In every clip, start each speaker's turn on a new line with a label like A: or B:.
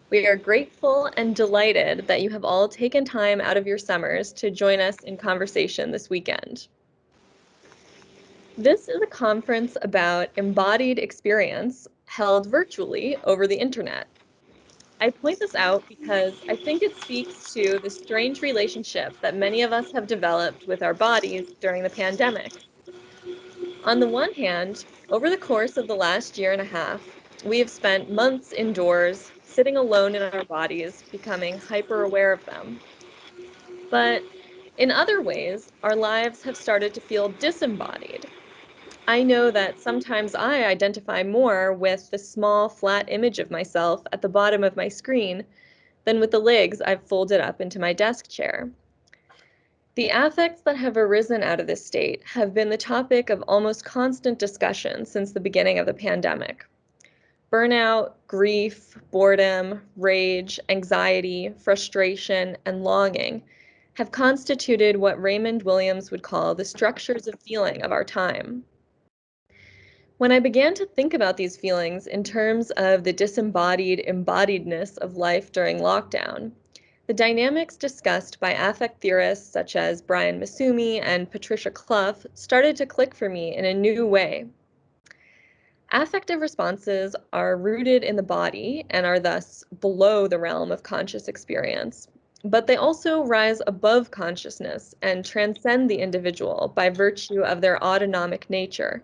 A: We are grateful and delighted that you have all taken time out of your summers to join us in conversation this weekend. This is a conference about embodied experience held virtually over the internet. I point this out because I think it speaks to the strange relationship that many of us have developed with our bodies during the pandemic. On the one hand, over the course of the last year and a half, we have spent months indoors, sitting alone in our bodies, becoming hyper aware of them. But in other ways, our lives have started to feel disembodied. I know that sometimes I identify more with the small, flat image of myself at the bottom of my screen than with the legs I've folded up into my desk chair. The affects that have arisen out of this state have been the topic of almost constant discussion since the beginning of the pandemic. Burnout, grief, boredom, rage, anxiety, frustration, and longing have constituted what Raymond Williams would call the structures of feeling of our time. When I began to think about these feelings in terms of the disembodied embodiedness of life during lockdown, the dynamics discussed by affect theorists such as Brian Masumi and Patricia Clough started to click for me in a new way. Affective responses are rooted in the body and are thus below the realm of conscious experience, but they also rise above consciousness and transcend the individual by virtue of their autonomic nature,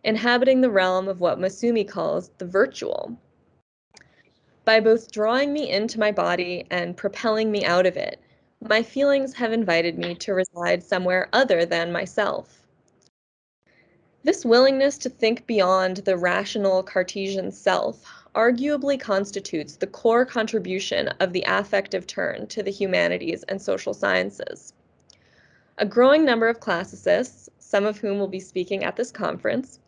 A: inhabiting the realm of what Masumi calls the virtual. By both drawing me into my body and propelling me out of it, my feelings have invited me to reside somewhere other than myself. This willingness to think beyond the rational Cartesian self arguably constitutes the core contribution of the affective turn to the humanities and social sciences. A growing number of classicists, some of whom will be speaking at this conference,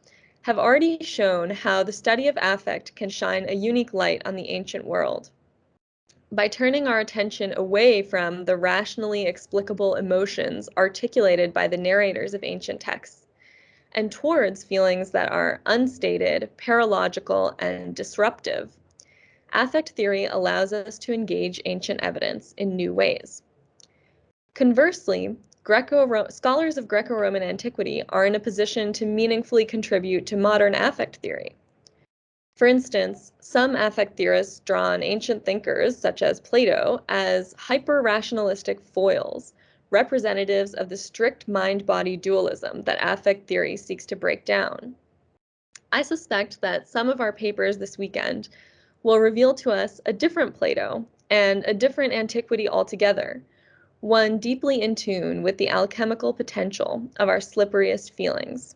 A: have already shown how the study of affect can shine a unique light on the ancient world. By turning our attention away from the rationally explicable emotions articulated by the narrators of ancient texts and towards feelings that are unstated, paralogical, and disruptive, affect theory allows us to engage ancient evidence in new ways. Conversely, scholars of Greco-Roman antiquity are in a position to meaningfully contribute to modern affect theory. For instance, some affect theorists draw on ancient thinkers, such as Plato, as hyper-rationalistic foils, representatives of the strict mind-body dualism that affect theory seeks to break down. I suspect that some of our papers this weekend will reveal to us a different Plato and a different antiquity altogether, one deeply in tune with the alchemical potential of our slipperiest feelings.